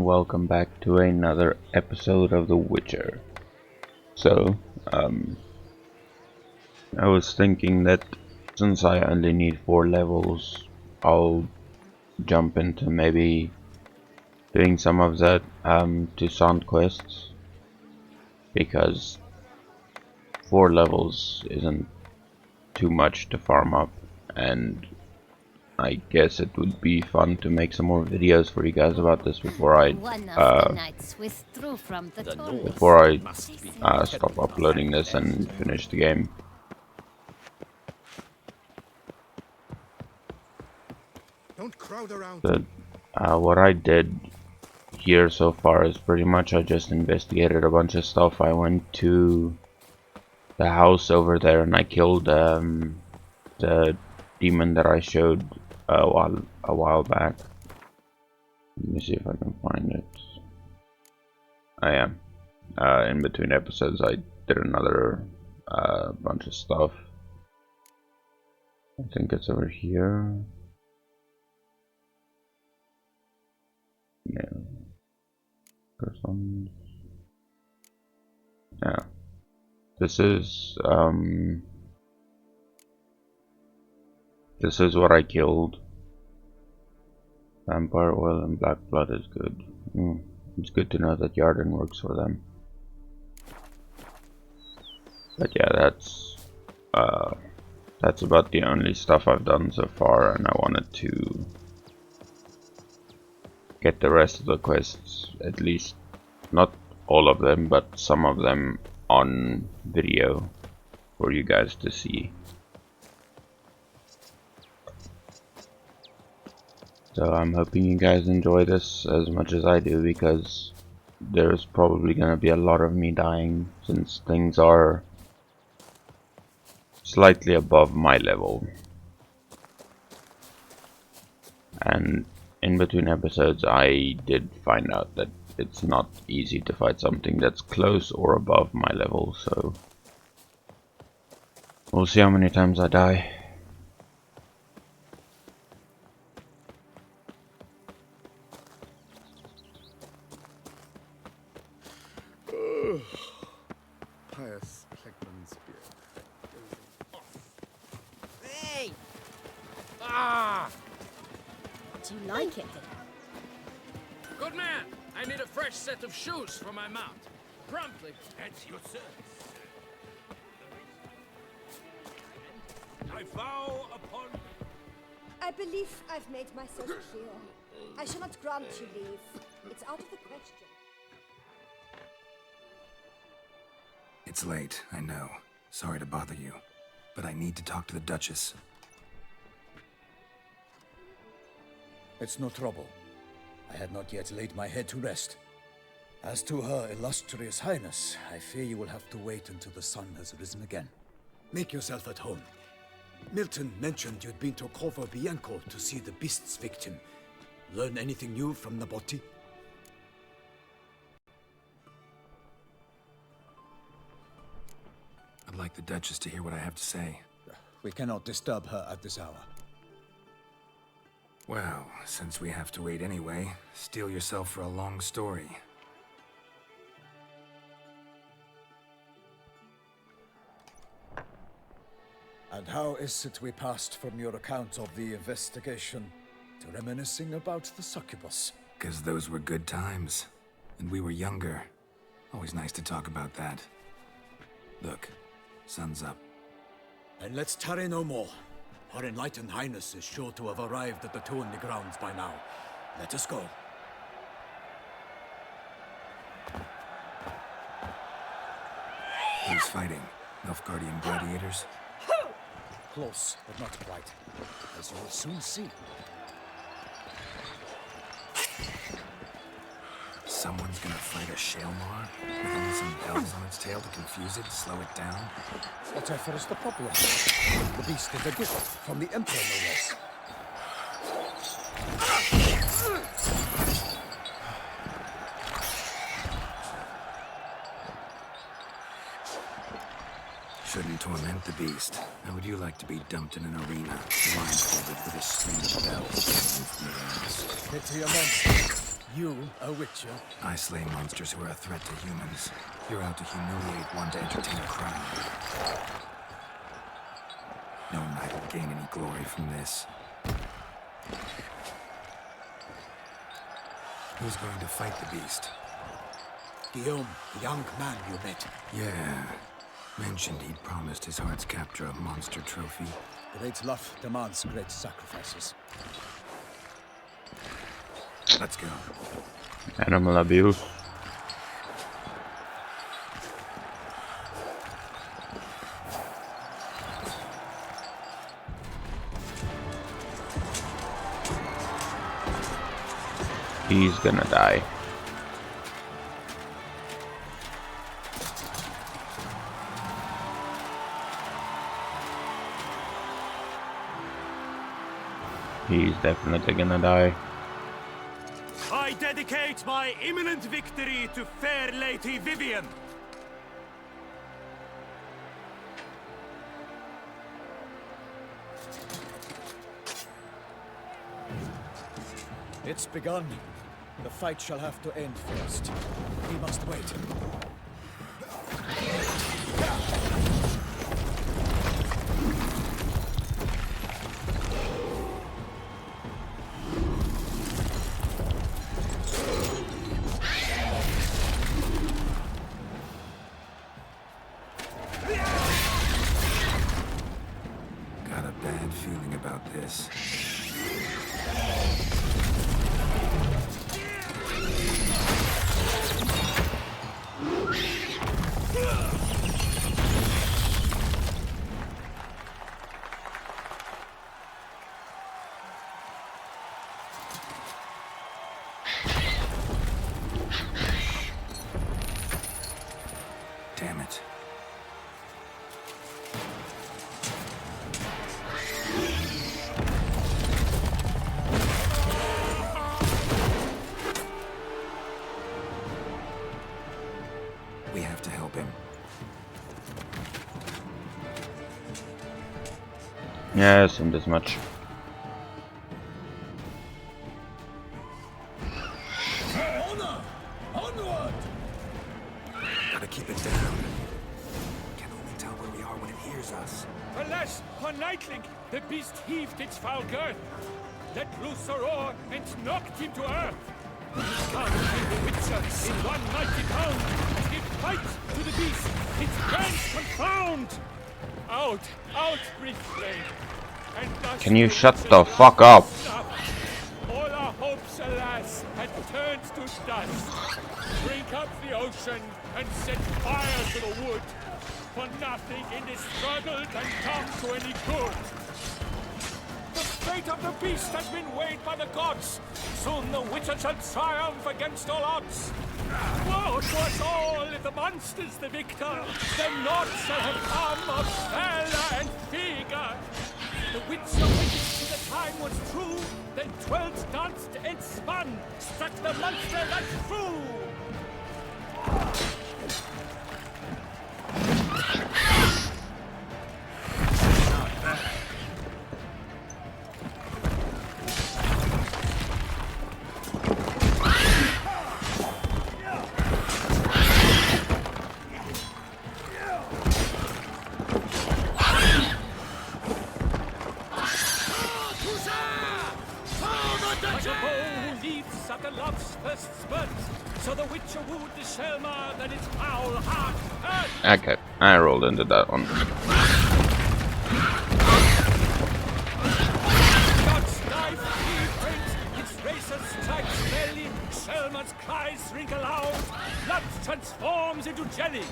welcome back to another episode of The Witcher. So, I was thinking that since I only need 4 levels, I'll jump into maybe doing some of that Toussaint quests, because 4 levels isn't too much to farm up, and I guess it would be fun to make some more videos for you guys about this before I stop uploading this and finish the game. But what I did here so far is pretty much I just investigated a bunch of stuff. I went to the house over there and I killed the demon that I showed a while back. Let me see if I can find it. I am. In between episodes I did another bunch of stuff. I think it's over here. Yeah. Persons. Yeah. This is what I killed. Vampire oil and black blood is good. It's good to know that Yarden works for them. But yeah, that's about the only stuff I've done so far, and I wanted to get the rest of the quests, at least not all of them, but some of them on video for you guys to see. So I'm hoping you guys enjoy this as much as I do, because there's probably gonna be a lot of me dying since things are slightly above my level. And in between episodes I did find out that it's not easy to fight something that's close or above my level, so we'll see how many times I die. Hey! Ah! Do you like it? Good man! I need a fresh set of shoes for my mount. Promptly. At your service. I vow upon... I believe I've made myself clear. I shall not grant you leave. It's out of the question. It's late, I know. Sorry to bother you. But I need to talk to the Duchess. It's no trouble. I had not yet laid my head to rest. As to her illustrious highness, I fear you will have to wait until the sun has risen again. Make yourself at home. Milton mentioned you'd been to Corvo Bianco to see the beast's victim. Learn anything new from Nabotti? I'd like the Duchess to hear what I have to say. We cannot disturb her at this hour. Well, since we have to wait anyway, steel yourself for a long story. And how is it we passed from your account of the investigation to reminiscing about the succubus? 'Cause those were good times. And we were younger. Always nice to talk about that. Look, sun's up. And let's tarry no more. Her enlightened highness is sure to have arrived at the Tourney grounds by now. Let us go. Who's fighting? Nilfgaardian gladiators? Close, but not quite. As you will soon see. Someone's gonna fight a Shaelmar? With only some bells on its tail to confuse it, slow it down? Whatever is the problem? The beast is a gift from the Emperor, no less. Shouldn't torment the beast. How would you like to be dumped in an arena, blindfolded with a string of bells? Pity a monster. You, a witcher? I slay monsters who are a threat to humans. You're out to humiliate one to entertain a crime. No knight will gain any glory from this. Who's going to fight the beast? Guillaume, the young man you met. Yeah. Mentioned he'd promised his heart's capture a monster trophy. Great love demands great sacrifices. Let's go. Animal abuse. He's gonna die. He's definitely gonna die. I dedicate my imminent victory to fair Lady Vivian. It's begun. The fight shall have to end first. We must wait. Got a bad feeling about this. Damn it. We have to help him. Yeah, it seemed as much. Honor! Onward! Gotta keep it down. Can only tell where we are when it hears us. Alas, on Nightling, the beast heaved its foul girth, let loose a roar, and knocked him to earth. Come, the Witcher, in one mighty bound, give fight to the beast, its plans confound! Out, out, brief flame, and thus Can you the shut Witcher the fuck up? snuffed. All our hopes, alas, had turned to dust. Drink up the ocean and set fire to the wood, for nothing in this struggle can come to any good. The fate of the beast has been weighed by the gods. Soon the Witcher shall triumph against all odds. Woe to us all if the monster's the victor. Then naught shall have come of valor and vigor. The Witcher waited till the time was true, then twirled, danced, and spun, struck the monster like foo. Like a bow who leaps after love's first spurt, so the Witcher wooed the Shelma, that its foul heart hurt. Okay, I rolled into that one. God's knife he brings, its razor strikes belly, Shelma's cries ring aloud, blood transforms into jelly.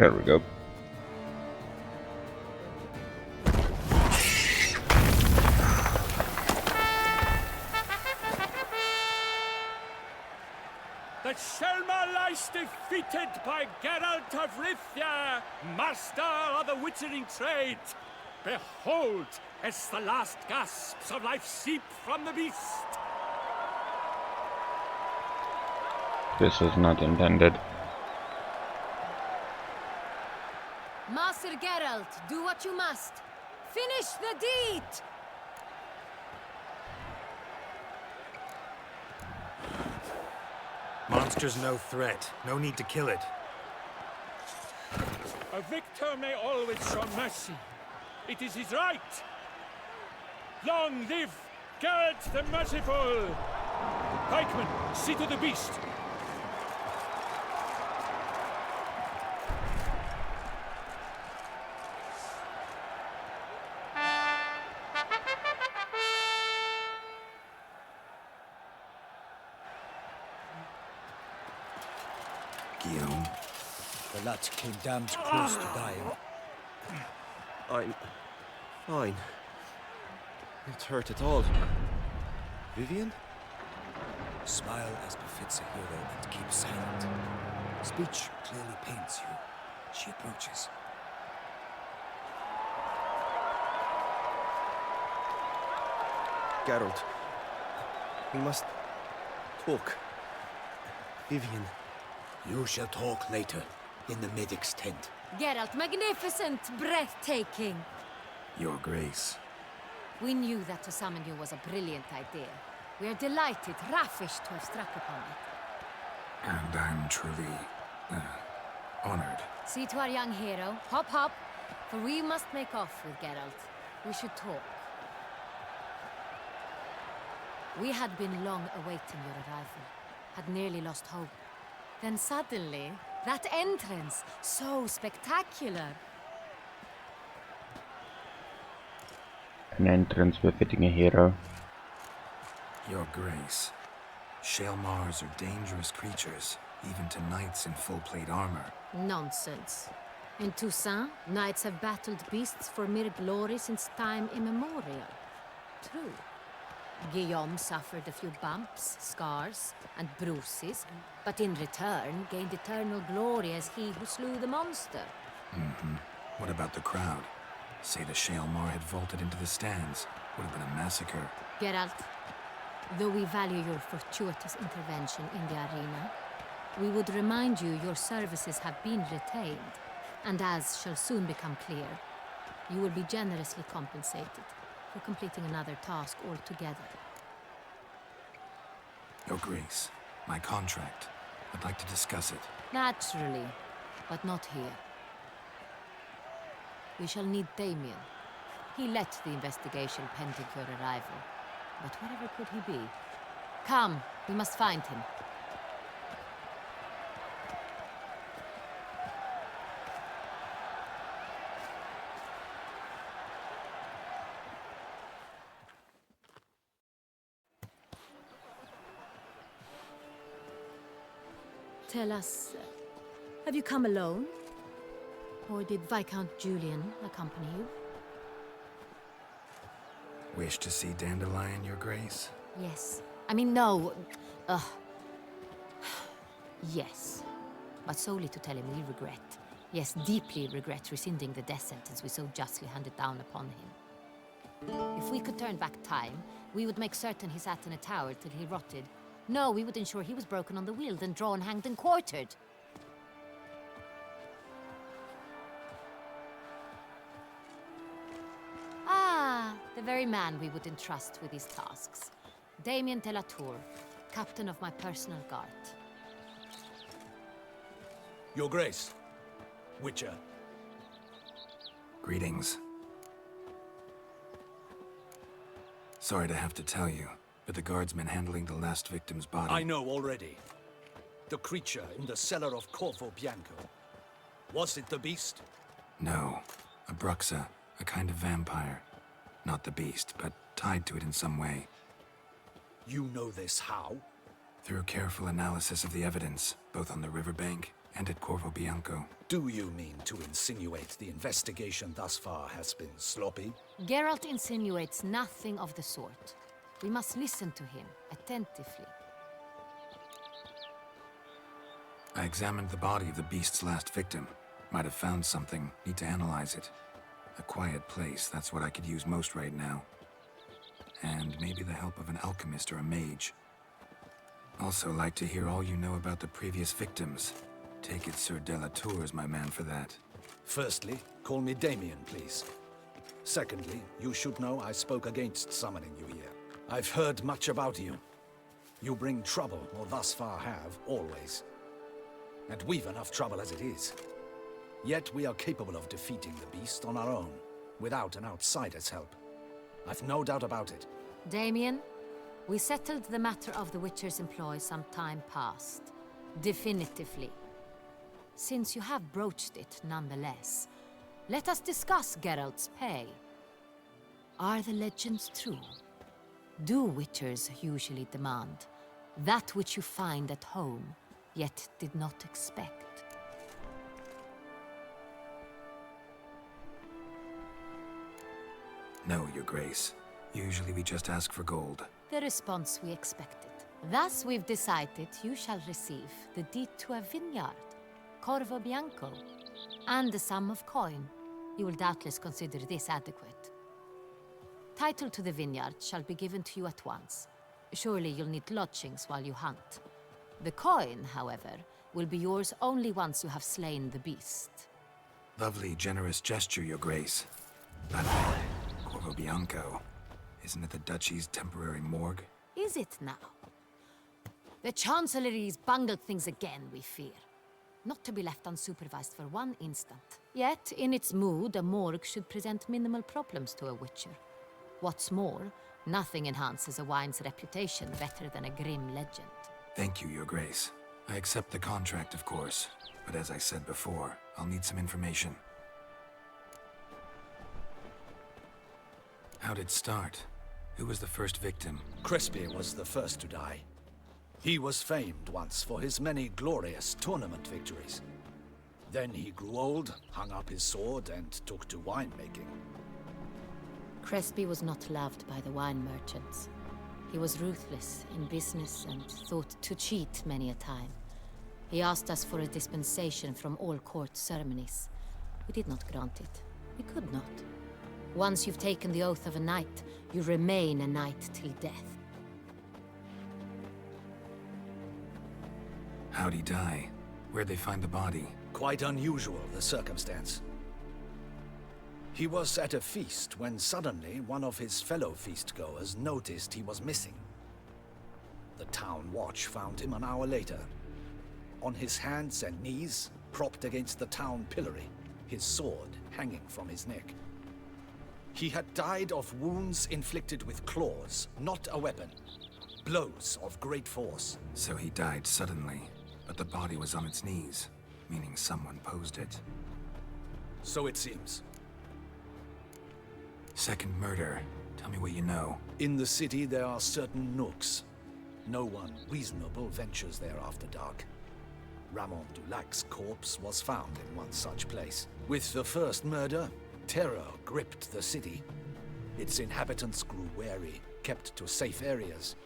There we go. The Shelma lies defeated by Geralt of Rivia, master of the witchering trade. Behold, as the last gasps of life seep from the beast. This was not intended. Master Geralt, do what you must. Finish the deed! Monster's no threat. No need to kill it. A victor may always show mercy. It is his right. Long live Geralt the Merciful! Pikeman, see to the beast. Guillaume. The lad came damned close to dying. I'm fine. Not hurt at all. Vivian? Smile as befits a hero and keep silent. Speech clearly pains you. She approaches. Geralt. We must talk. Vivian. You shall talk later, in the medic's tent. Geralt, magnificent, breathtaking. Your Grace. We knew that to summon you was a brilliant idea. We are delighted, ravished to have struck upon it. And I'm truly, honored. See to our young hero. Hop, hop. For we must make off with Geralt. We should talk. We had been long awaiting your arrival. Had nearly lost hope. Then suddenly, that entrance, so spectacular. An entrance befitting a hero. Your Grace. Shaelmars are dangerous creatures, even to knights in full-plate armor. Nonsense. In Toussaint, knights have battled beasts for mere glory since time immemorial. True. Guillaume suffered a few bumps, scars, and bruises, but in return gained eternal glory as he who slew the monster. What about the crowd? Say the Shaelmar had vaulted into the stands. Would have been a massacre. Geralt, though we value your fortuitous intervention in the arena, we would remind you your services have been retained, and as shall soon become clear, you will be generously compensated for completing another task altogether. Your Grace, my contract. I'd like to discuss it. Naturally, but not here. We shall need Damien. He led the investigation pending your arrival. But wherever could he be? Come, we must find him. Tell us, have you come alone? Or did Viscount Julian accompany you? Wish to see Dandelion, Your Grace? Yes. I mean, no. Yes. But solely to tell him we regret. Yes, deeply regret rescinding the death sentence we so justly handed down upon him. If we could turn back time, we would make certain he sat in a tower till he rotted. No, we would ensure he was broken on the wheel, then drawn, hanged, and quartered. Ah, the very man we would entrust with these tasks. Damien de la Tour, captain of my personal guard. Your Grace. Witcher. Greetings. Sorry to have to tell you, but the guardsmen handling the last victim's body... I know already. The creature in the cellar of Corvo Bianco. Was it the beast? No. A Bruxa, a kind of vampire. Not the beast, but tied to it in some way. You know this how? Through careful analysis of the evidence, both on the riverbank and at Corvo Bianco. Do you mean to insinuate the investigation thus far has been sloppy? Geralt insinuates nothing of the sort. We must listen to him attentively. I examined the body of the beast's last victim. Might have found something. Need to analyze it. A quiet place, that's what I could use most right now. And maybe the help of an alchemist or a mage. Also like to hear all you know about the previous victims. Take it Sir Delatour is my man for that. Firstly, call me Damien, please. Secondly, you should know I spoke against summoning you here. I've heard much about you. You bring trouble, or thus far have, always. And we've enough trouble as it is. Yet we are capable of defeating the beast on our own, without an outsider's help. I've no doubt about it. Damien, we settled the matter of the Witcher's employ some time past. Definitively. Since you have broached it nonetheless, let us discuss Geralt's pay. Are the legends true? Do Witchers usually demand that which you find at home, yet did not expect? No, Your Grace. Usually we just ask for gold. The response we expected. Thus we've decided you shall receive the deed to a vineyard, Corvo Bianco, and the sum of coin. You will doubtless consider this adequate. Title to the vineyard shall be given to you at once. Surely you'll need lodgings while you hunt. The coin, however, will be yours only once you have slain the beast. Lovely, generous gesture, Your Grace. By the way, Corvo Bianco. Isn't it the Duchy's temporary morgue? Is it now? The Chancellery's bungled things again, we fear. Not to be left unsupervised for one instant. Yet, in its mood, a morgue should present minimal problems to a Witcher. What's more, nothing enhances a wine's reputation better than a grim legend. Thank you, Your Grace. I accept the contract, of course. But as I said before, I'll need some information. How'd it start? Who was the first victim? Crespi was the first to die. He was famed once for his many glorious tournament victories. Then he grew old, hung up his sword, and took to winemaking. Crespi was not loved by the wine merchants. He was ruthless in business and thought to cheat many a time. He asked us for a dispensation from all court ceremonies. We did not grant it. We could not. Once you've taken the oath of a knight, you remain a knight till death. How'd he die? Where'd they find the body? Quite unusual, the circumstance. He was at a feast when suddenly one of his fellow feastgoers noticed he was missing. The town watch found him an hour later. On his hands and knees, propped against the town pillory, his sword hanging from his neck. He had died of wounds inflicted with claws, not a weapon. Blows of great force. So he died suddenly, but the body was on its knees, meaning someone posed it. So it seems. Second murder. Tell me what you know. In the city there are certain nooks. No one reasonable ventures there after dark. Ramon Dulac's corpse was found in one such place. With the first murder, terror gripped the city. Its inhabitants grew wary, kept to safe areas.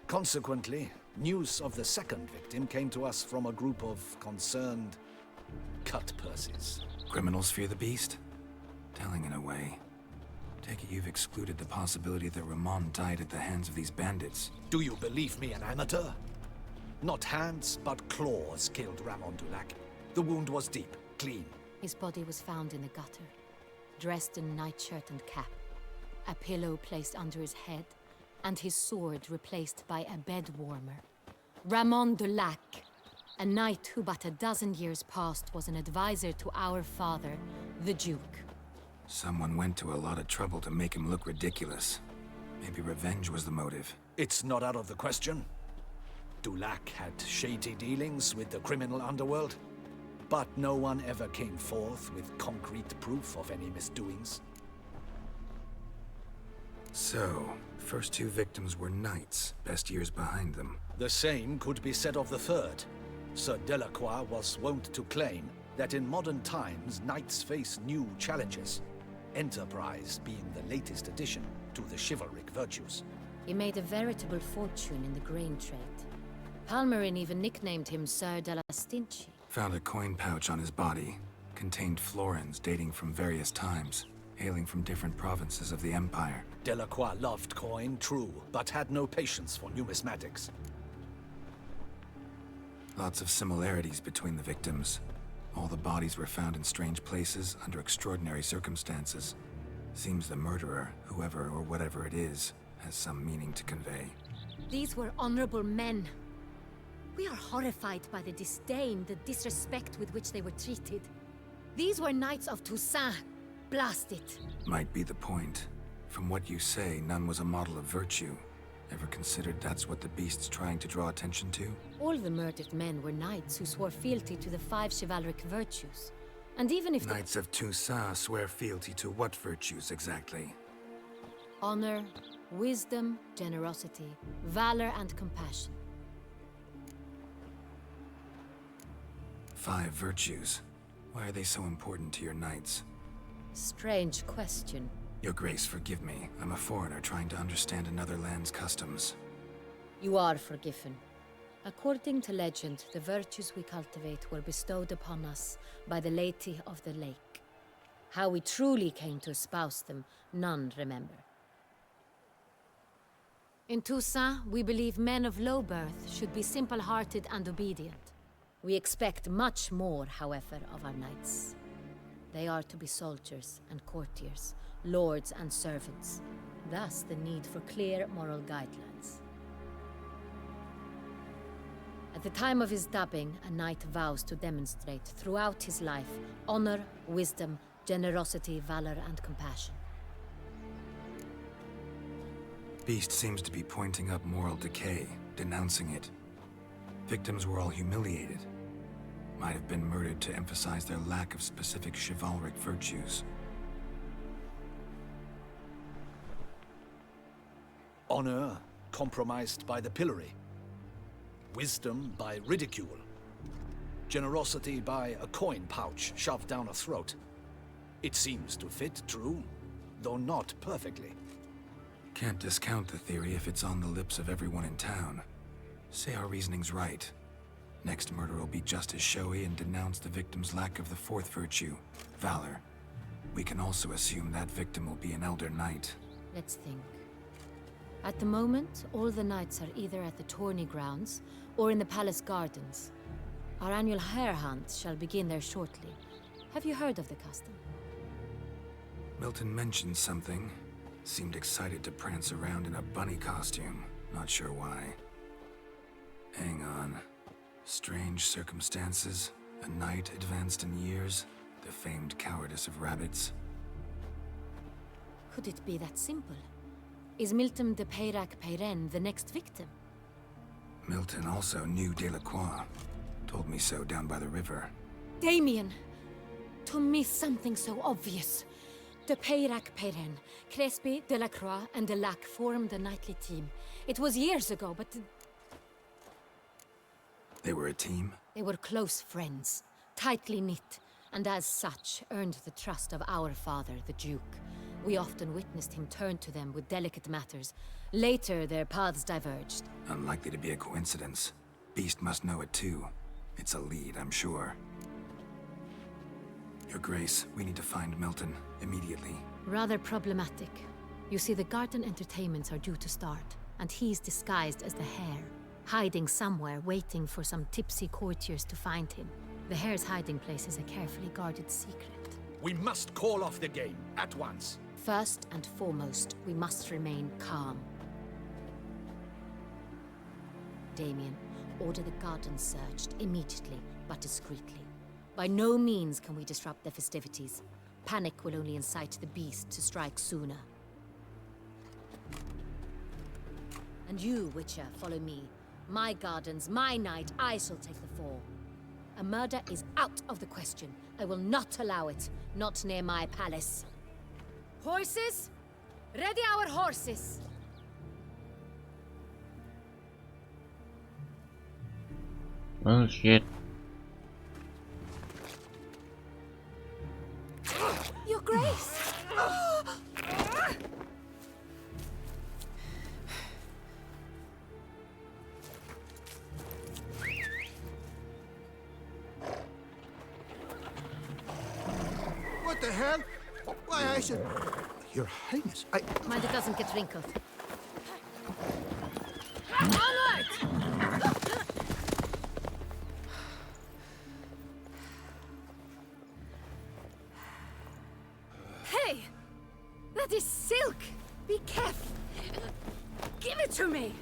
Consequently, news of the second victim came to us from a group of concerned cut-purses. Criminals fear the beast? Telling in a way. Take it you've excluded the possibility that Ramon died at the hands of these bandits. Do you believe me an amateur? Not hands, but claws killed Ramon Dulac. The wound was deep, clean. His body was found in the gutter, dressed in nightshirt and cap, a pillow placed under his head, and his sword replaced by a bed warmer. Ramon Dulac, a knight who but a dozen years past was an advisor to our father, the Duke. Someone went to a lot of trouble to make him look ridiculous. Maybe revenge was the motive. It's not out of the question. Dulac had shady dealings with the criminal underworld, but no one ever came forth with concrete proof of any misdoings. So, first two victims were knights, best years behind them. The same could be said of the third. Sir Delacroix was wont to claim that in modern times knights face new challenges, enterprise being the latest addition to the chivalric virtues. He made a veritable fortune in the grain trade. Palmerin even nicknamed him Sir della Stinci. Found a coin pouch on his body. Contained florins dating from various times, hailing from different provinces of the Empire. Delacroix loved coin, true, but had no patience for numismatics. Lots of similarities between the victims. All the bodies were found in strange places under extraordinary circumstances. Seems the murderer, whoever or whatever it is, has some meaning to convey. These were honorable men. We are horrified by the disdain, the disrespect with which they were treated. These were knights of Toussaint. Blast it. Might be the point. From what you say, none was a model of virtue. Ever considered that's what the beast's trying to draw attention to? All the murdered men were knights who swore fealty to the 5 chivalric virtues. And even if Knights of Toussaint swear fealty to what virtues exactly? honor, wisdom, generosity, valor, and compassion. 5 virtues. Why are they so important to your knights? Strange question. Your Grace, forgive me. I'm a foreigner trying to understand another land's customs. You are forgiven. According to legend, the virtues we cultivate were bestowed upon us by the Lady of the Lake. How we truly came to espouse them, none remember. In Toussaint, we believe men of low birth should be simple-hearted and obedient. We expect much more, however, of our knights. They are to be soldiers and courtiers, lords and servants. Thus, the need for clear moral guidelines. At the time of his dubbing, a knight vows to demonstrate throughout his life honor, wisdom, generosity, valor, and compassion. Beast seems to be pointing up moral decay, denouncing it. Victims were all humiliated. Might have been murdered to emphasize their lack of specific chivalric virtues. Honor compromised by the pillory. Wisdom by ridicule. Generosity by a coin pouch shoved down a throat. It seems to fit, true, though not perfectly. Can't discount the theory if it's on the lips of everyone in town. Say our reasoning's right. Next murder will be just as showy and denounce the victim's lack of the 4th virtue, valor. We can also assume that victim will be an elder knight. Let's think. At the moment, all the knights are either at the tourney grounds or in the palace gardens. Our annual hare hunt shall begin there shortly. Have you heard of the custom? Milton mentioned something. Seemed excited to prance around in a bunny costume. Not sure why. Hang on. Strange circumstances. A knight advanced in years. The famed cowardice of rabbits. Could it be that simple? Is Milton de Peyrac-Peyren the next victim? Milton also knew Delacroix. Told me so down by the river. Damien! To miss something so obvious. De Peyrac-Peyren, Crespi, Delacroix, and Delac formed a knightly team. It was years ago, but They were a team? they were close friends, tightly knit, and as such earned the trust of our father, the Duke. We often witnessed him turn to them with delicate matters. Later, their paths diverged. Unlikely to be a coincidence. Beast must know it too. It's a lead, I'm sure. Your Grace, we need to find Milton, immediately. Rather problematic. You see, the garden entertainments are due to start, and he's disguised as the Hare, hiding somewhere, waiting for some tipsy courtiers to find him. The Hare's hiding place is a carefully guarded secret. We must call off the game, at once. First and foremost, we must remain calm. Damien, order the garden searched immediately, but discreetly. By no means can we disrupt the festivities. Panic will only incite the beast to strike sooner. And you, Witcher, follow me. My gardens, my night, I shall take the fall. A murder is out of the question. I will not allow it. Not near my palace. Horses? Ready our horses! Oh shit. Your Grace! What the hell? Why, I should... Your Highness, Mind it doesn't get wrinkled. Onward! Hey! That is silk! Be careful! Give it to me!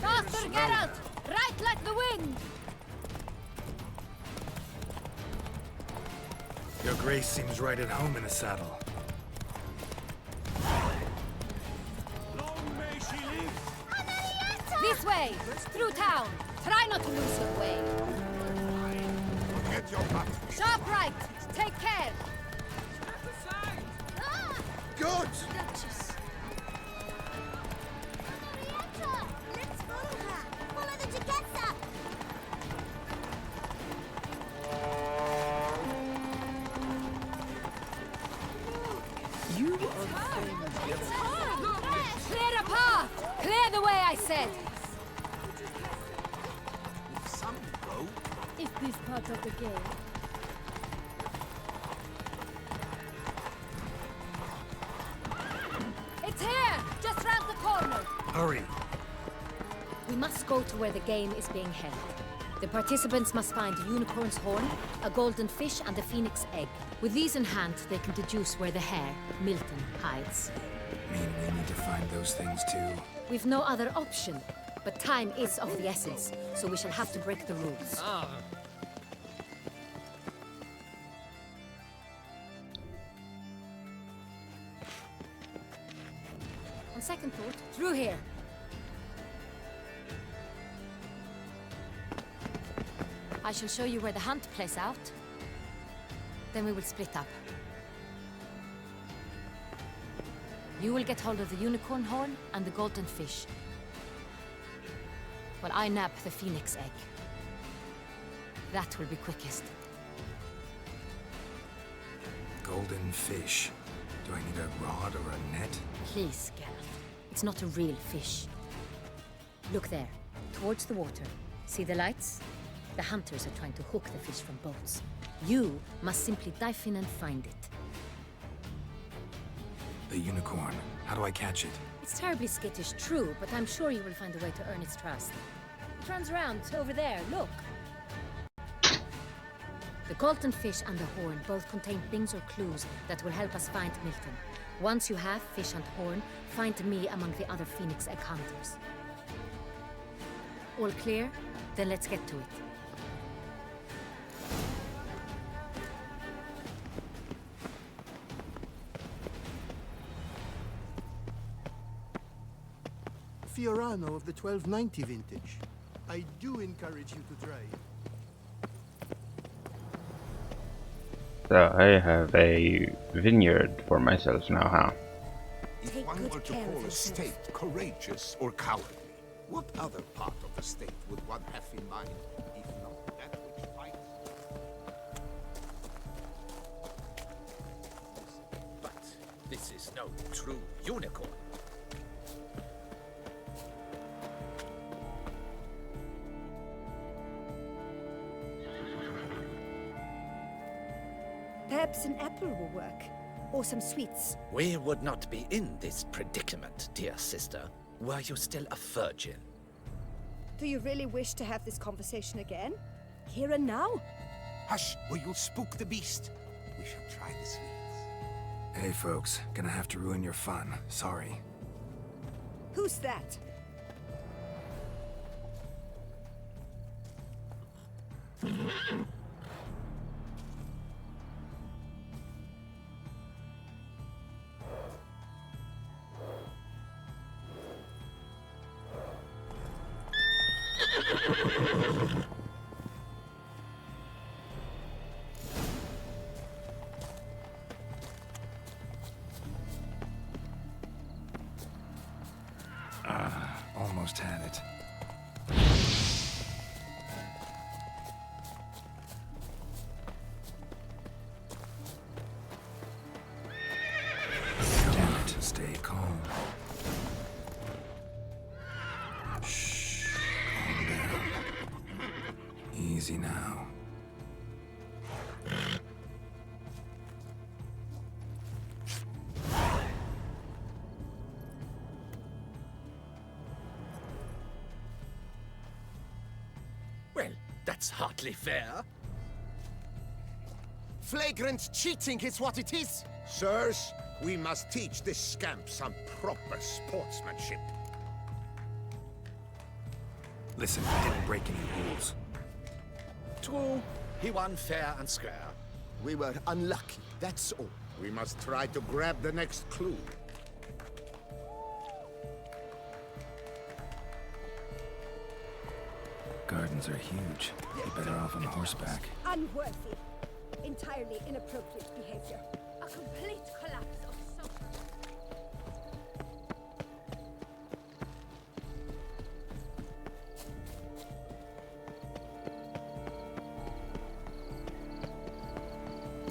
Faster, Geralt! Right like the wind! Your Grace seems right at home in the saddle. Long may she live! This way! Through town! Try not to lose your way! Get your butt. Sharp right! Take care! Good! Duchess. Let's follow her. Follow the Jagessa. Clear a path! Clear the way, I said! Some go. If this part of the game. It's here! Just round the corner! Hurry! We must go to where the game is being held. The participants must find a unicorn's horn, a golden fish, and a phoenix egg. With these in hand, they can deduce where the hare, Milton, hides. Mean we need to find those things too? We've no other option, but time is of the essence, so we shall have to break the rules. On second thought, through here. I shall show you where the hunt plays out. Then we will split up. You will get hold of the unicorn horn and the golden fish, while I nab the phoenix egg. That will be quickest. Golden fish. Do I need a rod or a net? Please, Geralt. It's not a real fish. Look there, towards the water. See the lights? The hunters are trying to hook the fish from boats. You must simply dive in and find it. The unicorn. How do I catch it? It's terribly skittish, true, but I'm sure you will find a way to earn its trust. It runs around over there, look. The golden fish and the horn both contain things or clues that will help us find Milton. Once you have fish and horn, find me among the other phoenix egg hunters. All clear? Then let's get to it. Fiorano of the 1290 vintage. I do encourage you to try it. So I have a vineyard for myself now, huh? If Take one good were to care of call a yourself. state courageous or cowardly, what other part of the state would one have in mind, if not that which fights? But this is no true unicorn. Perhaps an apple will work. Or some sweets. We would not be in this predicament, dear sister, were you still a virgin. Do you really wish to have this conversation again? Here and now? Hush, or you'll spook the beast. We shall try the sweets. Hey folks, gonna have to ruin your fun. Sorry. Who's that? almost had it. Damn it, stay calm. Shh, calm down. Easy now. Well, that's hardly fair. Flagrant cheating is what it is. Sirs, we must teach this scamp some proper sportsmanship. Listen, I didn't break any rules. True, he won fair and square. We were unlucky, that's all. We must try to grab the next clue. Gardens are huge. Be better off on horseback. Unworthy. Entirely inappropriate behavior. A complete collapse of social...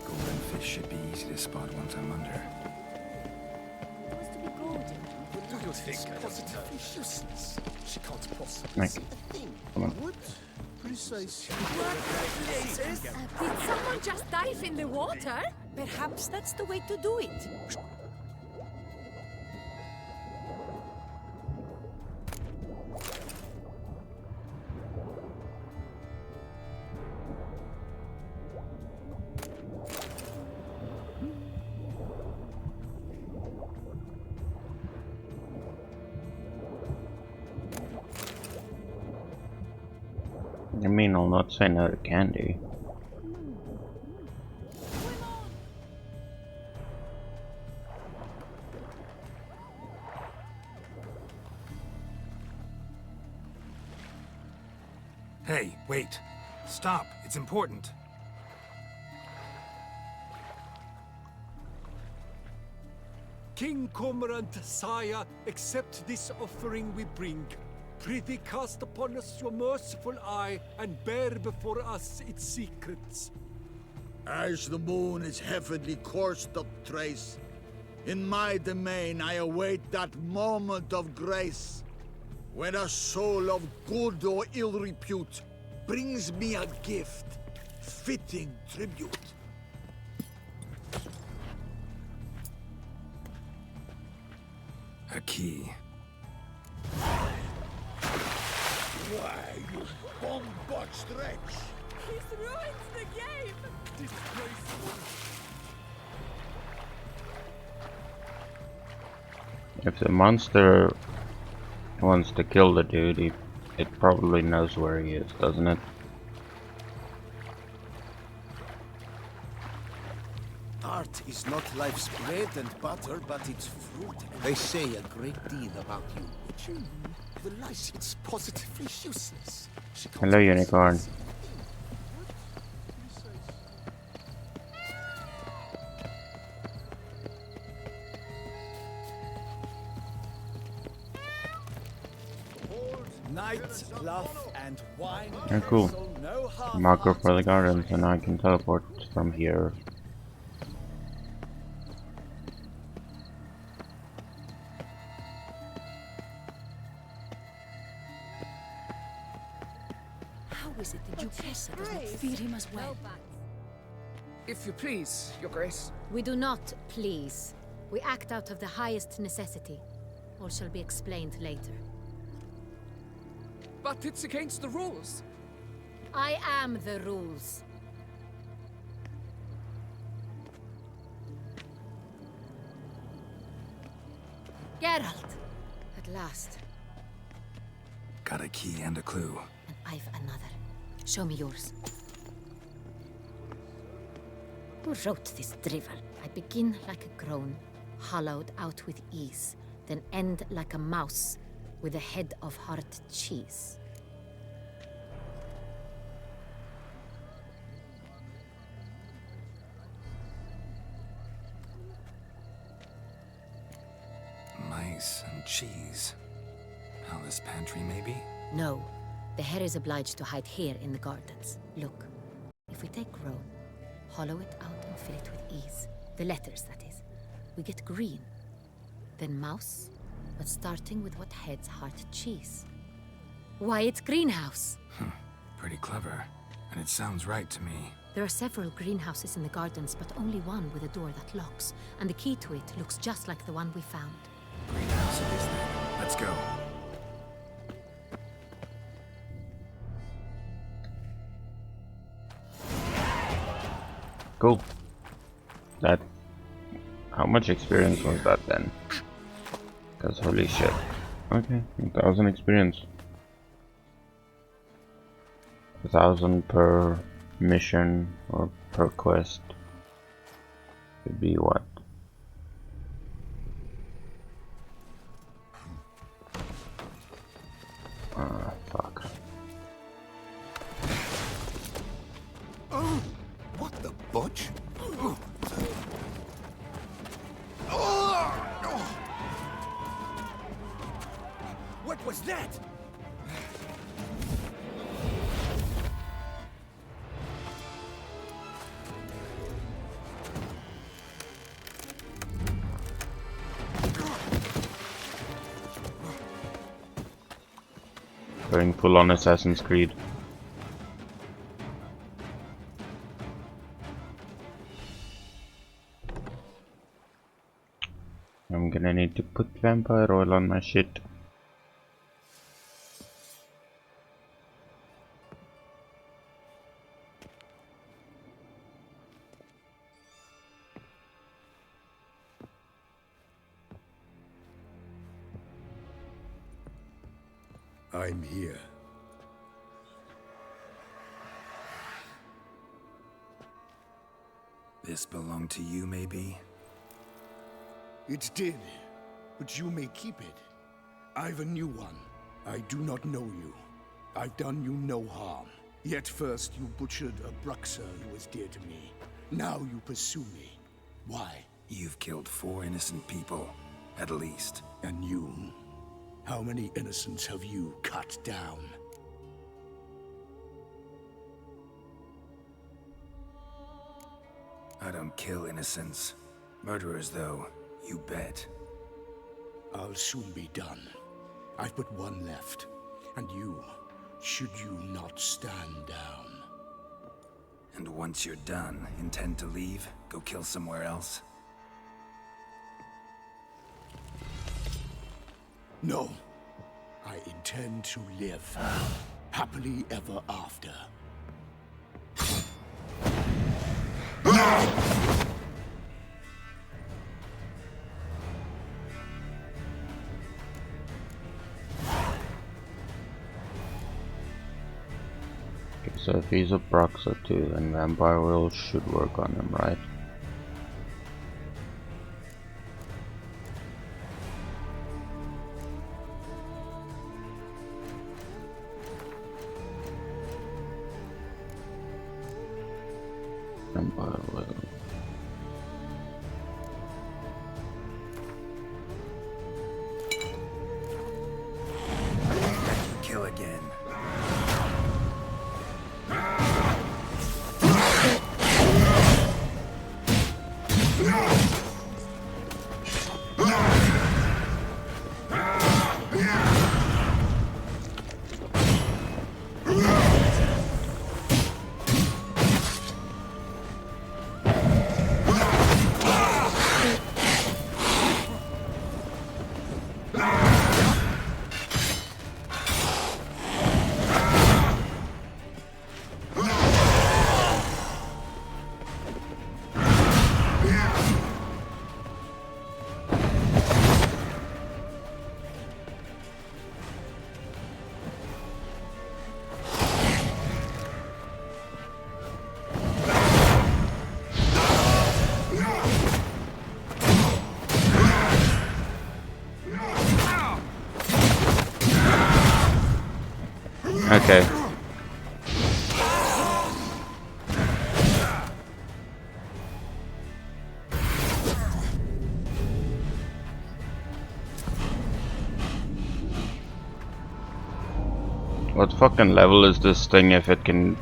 Golden fish should be easy to spot once I'm under. It was to be golden. Do you think I don't know? Positively useless. She can't possibly Nick, see a thing. come on. What precisely? Did someone just dive in the water? Perhaps that's the way to do it. I mean, I'll not say no to candy. Hey, wait. Stop. It's important. King Cormorant, sire, accept this offering we bring. Prithee cast upon us your merciful eye, and bear before us its secrets. As the moon is heavily coursed up trace, in my domain I await that moment of grace, when a soul of good or ill repute brings me a gift, fitting tribute. A key. Why, you bomb-botched wretch! He's ruined the game! Disgraceful. If the monster wants to kill the dude, it probably knows where he is, doesn't it? Art is not life's bread and butter, but its fruit. They say a great deal about you. But you, the lice, it's positively useless. She can't Hello, unicorn. Night, bluff, and wine. Oh, cool. No harm. Marker for the gardens, and I can teleport from here. How is it the Duchessa does not fear him as well? If you please, Your Grace. We do not please. We act out of the highest necessity. All shall be explained later. But it's against the rules. I am the rules. Geralt! At last. Got a key and a clue. And I've another. Show me yours. Who wrote this drivel? I begin like a groan, hollowed out with ease, then end like a mouse with a head of hard cheese. Mice and cheese. Palace pantry, maybe? No. The hare is obliged to hide here in the gardens. Look, if we take Rome, hollow it out and fill it with ease. The letters, that is. We get green. Then mouse, but starting with what heads heart cheese. Why, it's greenhouse! Pretty clever. And it sounds right to me. There are several greenhouses in the gardens, but only one with a door that locks. And the key to it looks just like the one we found. Greenhouse it is then. Let's go. Cool. That... How much experience was that then? Because holy shit. Okay, 1,000 experience. 1,000 per mission or per quest. Could be what? Fuck. Oh, what the butch? What was that? Going full on Assassin's Creed. I'm gonna need to put vampire oil on my shit. I'm here. This belonged to you, maybe? It did, but you may keep it. I've a new one. I do not know you. I've done you no harm. Yet first you butchered a Bruxer who was dear to me. Now you pursue me. Why? You've killed 4 innocent people, at least. And you? How many innocents have you cut down? I don't kill innocents. Murderers, though, you bet. I'll soon be done. I've but one left. And you, should you not stand down. And once you're done, intend to leave? Go kill somewhere else? No. I intend to live. Happily ever after. Okay, so if he's a Bruxer too, then vampire oil should work on him, right? Vampire oil. Kill again. Okay. What fucking level is this thing if it can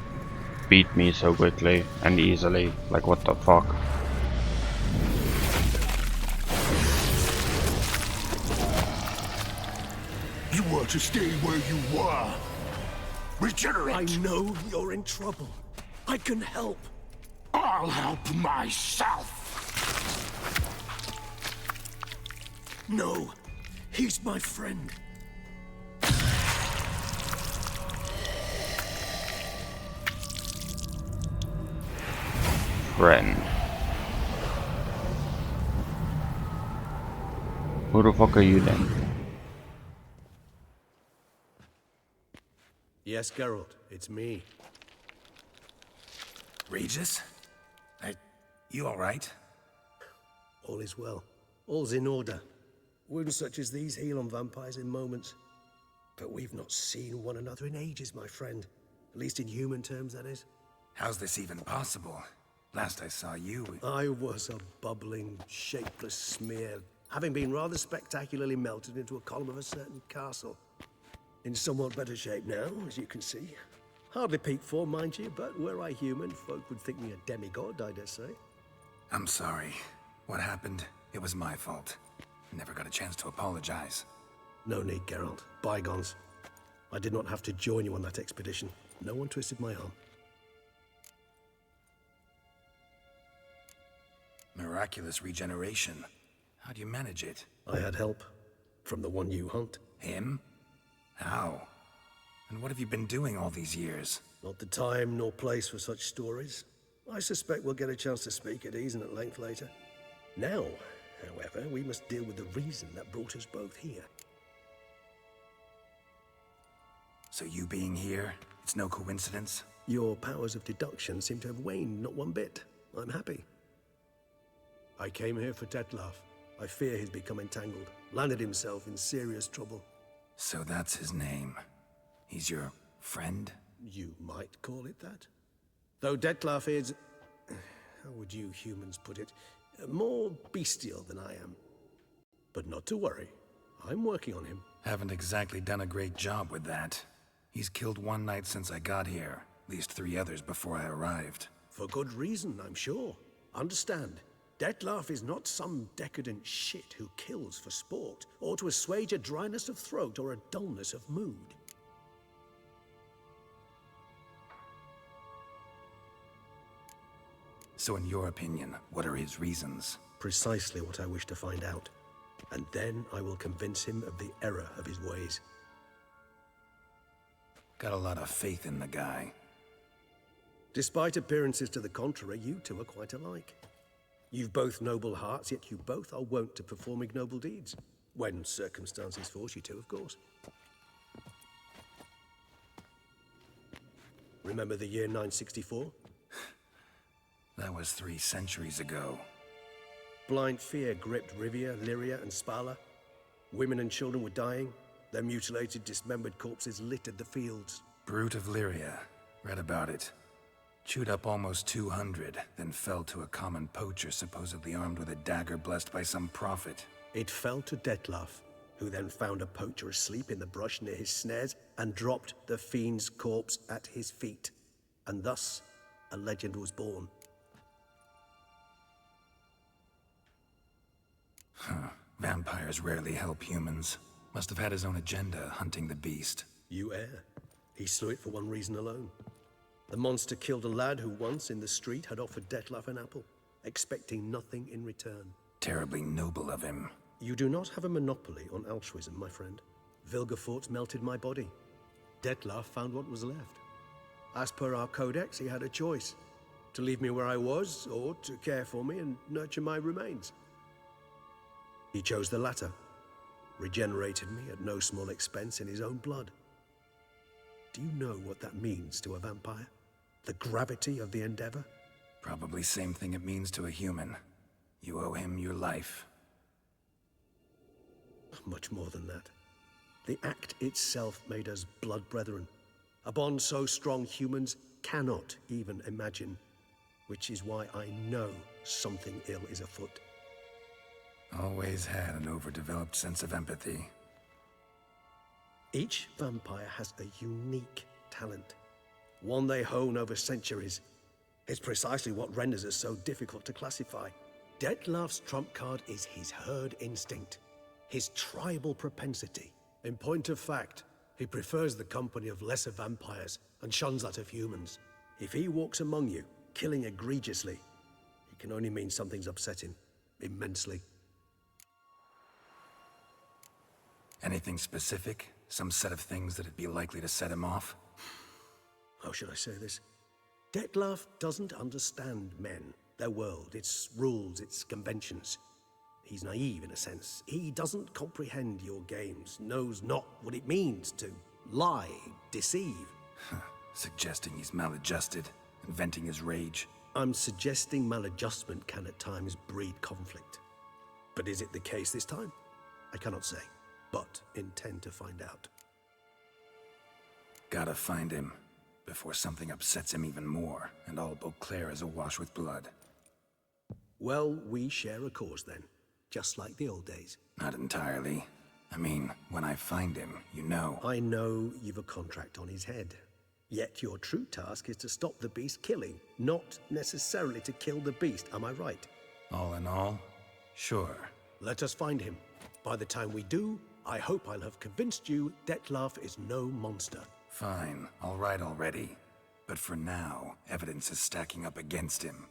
beat me so quickly and easily? Like, what the fuck? You were to stay where you were. Regenerate. I know you're in trouble. I can help. I'll help myself. No, he's my friend. Friend. Who the fuck are you then? Yes, Geralt, it's me. Regis? You alright? All is well. All's in order. Wounds such as these heal on vampires in moments. But we've not seen one another in ages, my friend. At least in human terms, that is. How's this even possible? Last I saw you... I was a bubbling, shapeless smear, having been rather spectacularly melted into a column of a certain castle. In somewhat better shape now, as you can see. Hardly peak form, mind you, but were I human, folk would think me a demigod, I dare say. I'm sorry. What happened? It was my fault. Never got a chance to apologize. No need, Geralt. Bygones. I did not have to join you on that expedition. No one twisted my arm. Miraculous regeneration. How do you manage it? I had help. From the one you hunt. Him? How? And what have you been doing all these years? Not the time nor place for such stories. I suspect we'll get a chance to speak at ease and at length later. Now, however, we must deal with the reason that brought us both here. So you being here, it's no coincidence? Your powers of deduction seem to have waned not one bit. I'm happy. I came here for Dettlaff. I fear he's become entangled, landed himself in serious trouble. So that's his name. He's your friend? You might call it that. Though Dettlaff is... how would you humans put it? More bestial than I am. But not to worry. I'm working on him. Haven't exactly done a great job with that. He's killed one knight since I got here. At least 3 others before I arrived. For good reason, I'm sure. Understand, Dettlaff is not some decadent shit who kills for sport, or to assuage a dryness of throat or a dullness of mood. So in your opinion, what are his reasons? Precisely what I wish to find out. And then I will convince him of the error of his ways. Got a lot of faith in the guy. Despite appearances to the contrary, you two are quite alike. You've both noble hearts, yet you both are wont to perform ignoble deeds. When circumstances force you to, of course. Remember the year 964? That was 3 centuries ago. Blind fear gripped Rivia, Lyria, and Spala. Women and children were dying. Their mutilated, dismembered corpses littered the fields. Brute of Lyria. Read about it. Chewed up almost 200, then fell to a common poacher supposedly armed with a dagger blessed by some prophet. It fell to Dettlaff, who then found a poacher asleep in the brush near his snares and dropped the fiend's corpse at his feet. And thus, a legend was born. Huh. Vampires rarely help humans. Must have had his own agenda, hunting the beast. You err. He slew it for one reason alone. The monster killed a lad who once, in the street, had offered Dettlaff an apple, expecting nothing in return. Terribly noble of him. You do not have a monopoly on altruism, my friend. Vilgefortz melted my body. Dettlaff found what was left. As per our codex, he had a choice. To leave me where I was, or to care for me and nurture my remains. He chose the latter. Regenerated me at no small expense in his own blood. Do you know what that means to a vampire? The gravity of the endeavor? Probably same thing it means to a human. You owe him your life. Much more than that. The act itself made us blood brethren. A bond so strong humans cannot even imagine. Which is why I know something ill is afoot. Always had an overdeveloped sense of empathy. Each vampire has a unique talent, one they hone over centuries. It's precisely what renders it so difficult to classify. Dettlaff's trump card is his herd instinct, his tribal propensity. In point of fact, he prefers the company of lesser vampires and shuns that of humans. If he walks among you, killing egregiously, it can only mean something's upset him immensely. Anything specific? Some set of things that'd be likely to set him off? How should I say this? Dettlaff doesn't understand men, their world, its rules, its conventions. He's naive in a sense. He doesn't comprehend your games, knows not what it means to lie, deceive. Suggesting he's maladjusted and venting his rage. I'm suggesting maladjustment can at times breed conflict. But is it the case this time? I cannot say, but intend to find out. Gotta find him before something upsets him even more, and all Beauclair is awash with blood. Well, we share a cause then, just like the old days. Not entirely. I mean, when I find him, you know. I know you've a contract on his head. Yet your true task is to stop the beast killing, not necessarily to kill the beast, am I right? All in all, sure. Let us find him. By the time we do, I hope I'll have convinced you Dettlaff is no monster. Fine, all right already. But for now, evidence is stacking up against him.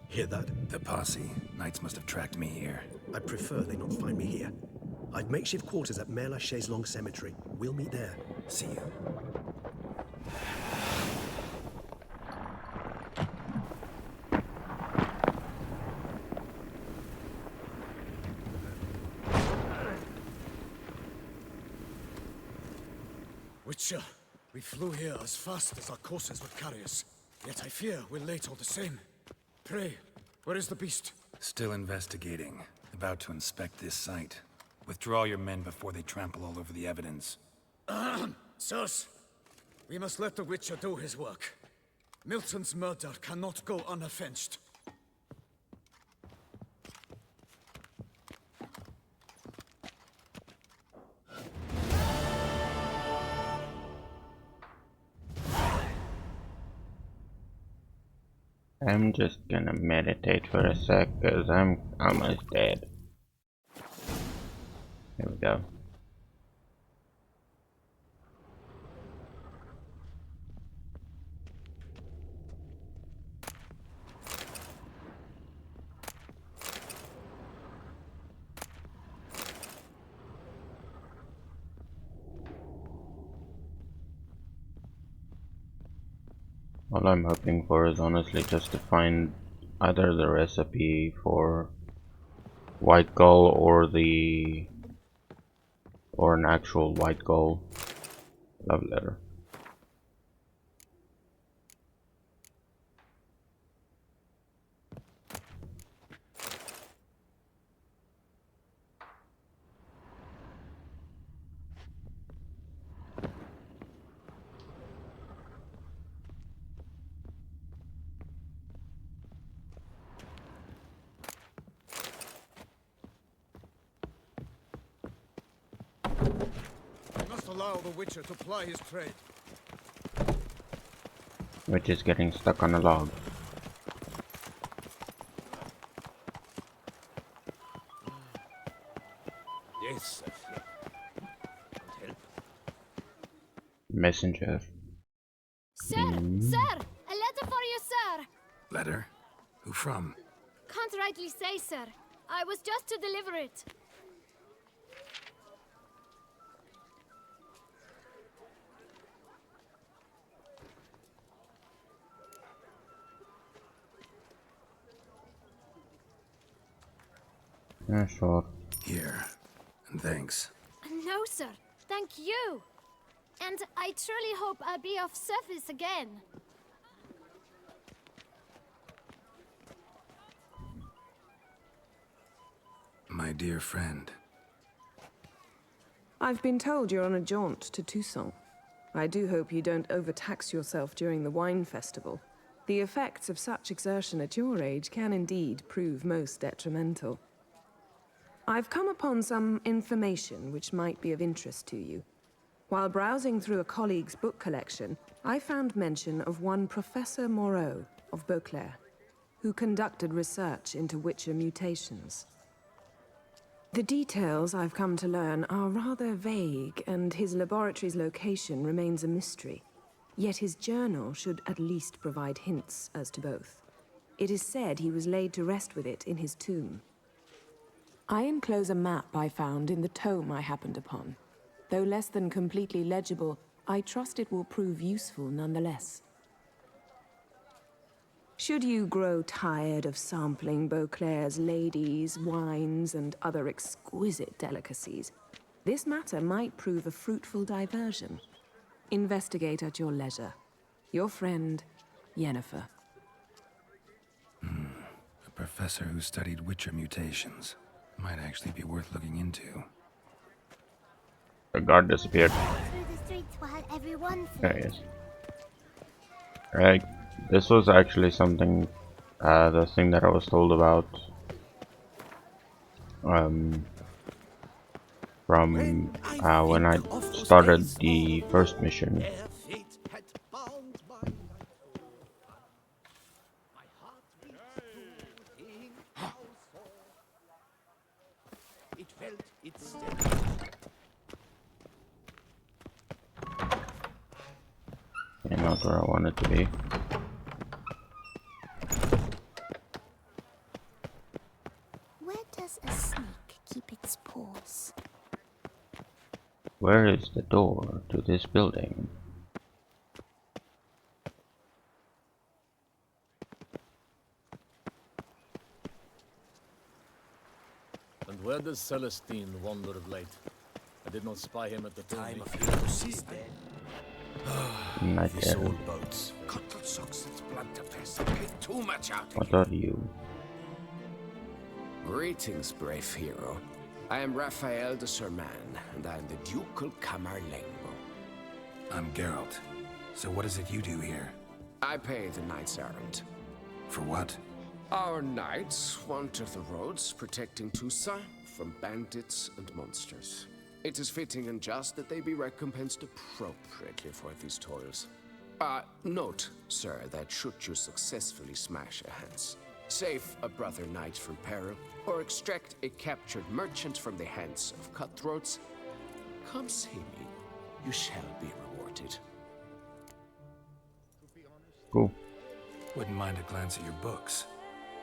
Hear that? The posse. Knights must have tracked me here. I prefer they not find me here. I've makeshift quarters at Mère Lachaise Long Cemetery. We'll meet there. See you. Witcher, we flew here as fast as our courses would carry us. Yet I fear we're late all the same. Pray, where is the beast? Still investigating. About to inspect this site. Withdraw your men before they trample all over the evidence. Sirs, we must let the Witcher do his work. Milton's murder cannot go unavenged. I'm just gonna meditate for a sec, cause I'm almost dead. Here we go. All I'm hoping for is honestly just to find either the recipe for white gull or an actual white gull love letter. Allow the Witcher to ply his trade. Which is getting stuck on a log. Yes, help. Messenger. Sir! Sir! A letter for you, sir! Letter? Who from? Can't rightly say, sir. I was just to deliver it. Yeah, sure. Here. And thanks. No, sir. Thank you. And I truly hope I'll be of service again. My dear friend. I've been told you're on a jaunt to Toussaint. I do hope you don't overtax yourself during the wine festival. The effects of such exertion at your age can indeed prove most detrimental. I've come upon some information which might be of interest to you. While browsing through a colleague's book collection, I found mention of one Professor Moreau of Beauclair, who conducted research into Witcher mutations. The details I've come to learn are rather vague, and his laboratory's location remains a mystery. Yet his journal should at least provide hints as to both. It is said he was laid to rest with it in his tomb. I enclose a map I found in the tome I happened upon. Though less than completely legible, I trust it will prove useful nonetheless. Should you grow tired of sampling Beauclair's ladies, wines, and other exquisite delicacies, this matter might prove a fruitful diversion. Investigate at your leisure. Your friend, Yennefer. A professor who studied Witcher mutations. Might actually be worth looking into. The guard disappeared. Through the streets while everyone There he is. Right. This was actually something, the thing that I was told about from when I started the first mission. Okay, not where I want it to be. Where does a snake keep its paws? Where is the door to this building? And where does Celestine wander of late? I did not spy him at the time of his Not These yet. old boats. Cuttle socks and splinterfest. Get too much out. What are you? Greetings, brave hero. I am Raphael de Serman, and I am the Ducal Camerlengo. I'm Geralt. So what is it you do here? I pay the knights errant. For what? Our knights wander the roads, protecting Toussaint from bandits and monsters. It is fitting and just that they be recompensed appropriately for these toils. Note, sir, that should you successfully smash a Hans, save a brother knight from peril, or extract a captured merchant from the hands of cutthroats, come see me. You shall be rewarded. Cool. Wouldn't mind a glance at your books.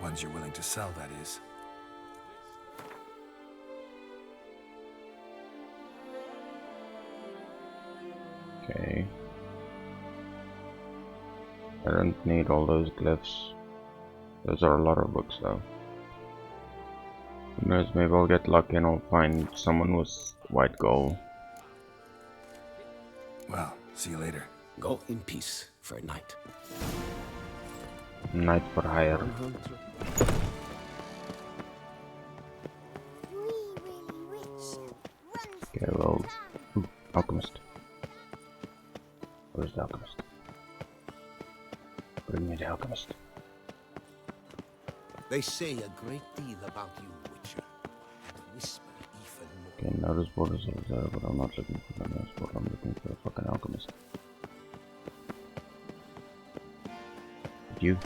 Ones you're willing to sell, that is. Okay. I don't need all those glyphs. Those are a lot of books though. Who knows, maybe I'll get lucky and I'll find someone with white gold. Well, see you later. Go in peace for a night. Knight for hire. Okay, well, alchemist. Where's the alchemist? Bring me the alchemist. They say a great deal about you, Witcher, and whisper even more. Okay, notice borders over there, but I'm not looking for the notice border, I'm looking for a fucking alchemist. You?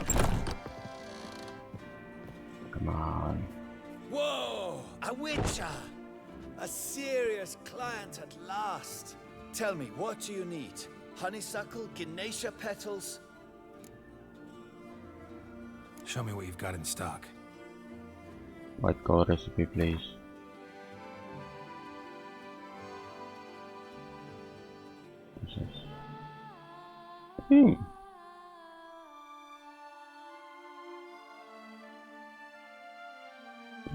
Come on. Whoa! A Witcher! A serious client at last. Tell me, what do you need? Honeysuckle, Ganesha petals? Show me what you've got in stock. White gold recipe, please. What's this?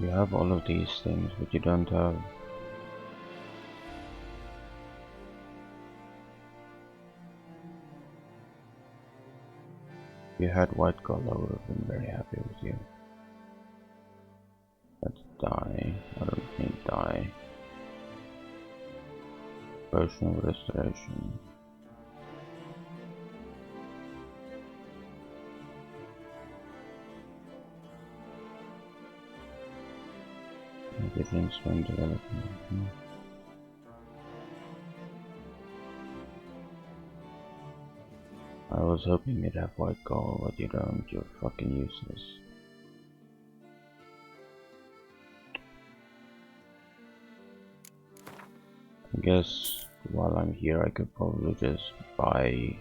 You have all of these things, but you don't have... If you had white gold, I would have been very happy with you. Let's die. I don't need die. Potion of restoration. Different strength development. I was hoping you'd have white gold, but you don't. You're fucking useless. I guess while I'm here I could probably just buy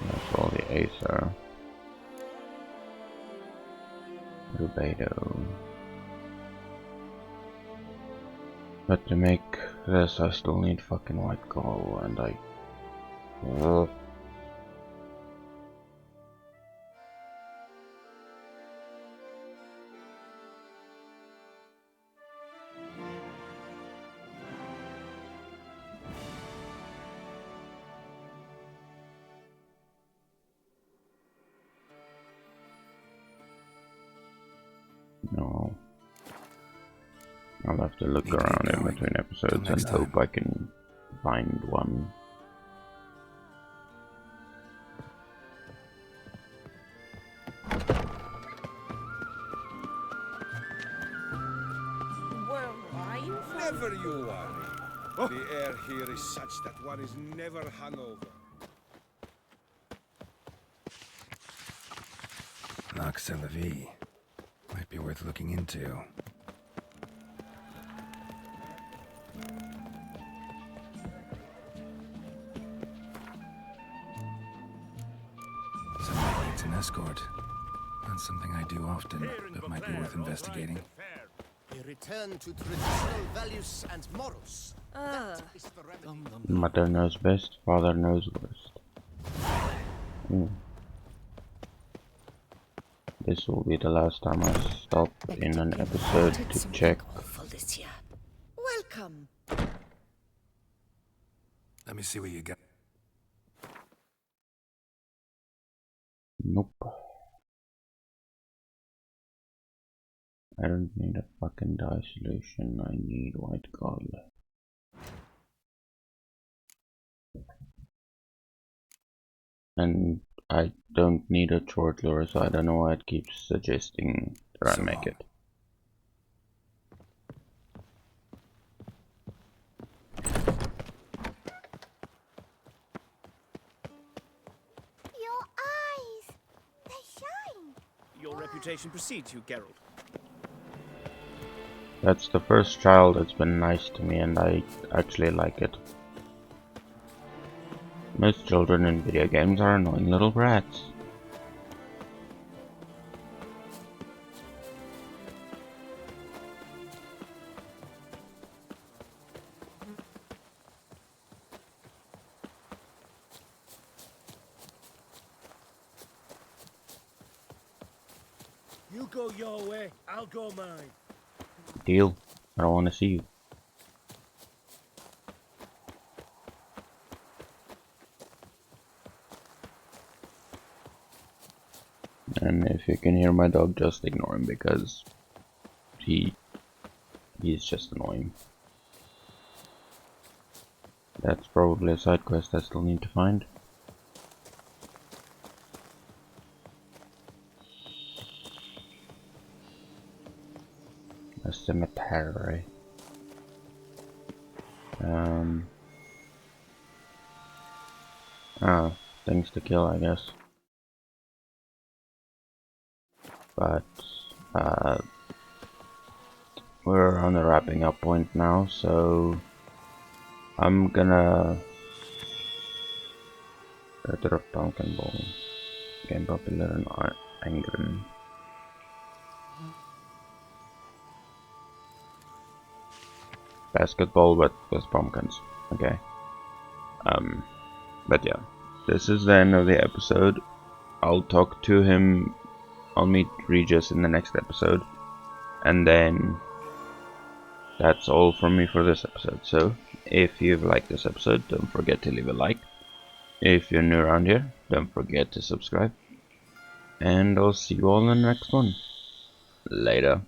that's all the Aether. Rubedo. But to make this I still need fucking white gold, and I no. I'll have to look around in between episodes and hope I can find one. Never you worry. The air here is such that one is never hungover. Nox Levi. Might be worth looking into. Someone needs an escort. Not something I do often, but might be worth investigating. A return to traditional values and morals. That is the remedy. Mother knows best, father knows worst. This will be the last time I stop in an episode to check. Welcome. Let me see what you got. Nope. I don't need a fucking dye solution, I need white gold. And I don't need a short lure, so I don't know why it keeps suggesting that I make it. Your eyes, they shine. Your reputation precedes you, Geralt. That's the first child that's been nice to me, and I actually like it. Most children in video games are annoying little brats. You go your way, I'll go mine. Deal. I don't want to see you. And if you can hear my dog, just ignore him because he's just annoying. That's probably a side quest I still need to find. A cemetery. Things to kill, I guess. But we're on the wrapping up point now, so I'm gonna Ritter of Pumpkin Ball, game popular in Angren. Basketball, but with pumpkins. Okay. But yeah, this is the end of the episode. I'll talk to him. I'll meet Regis in the next episode, and then that's all from me for this episode. So if you've liked this episode, don't forget to leave a like. If you're new around here, don't forget to subscribe, and I'll see you all in the next one. Later.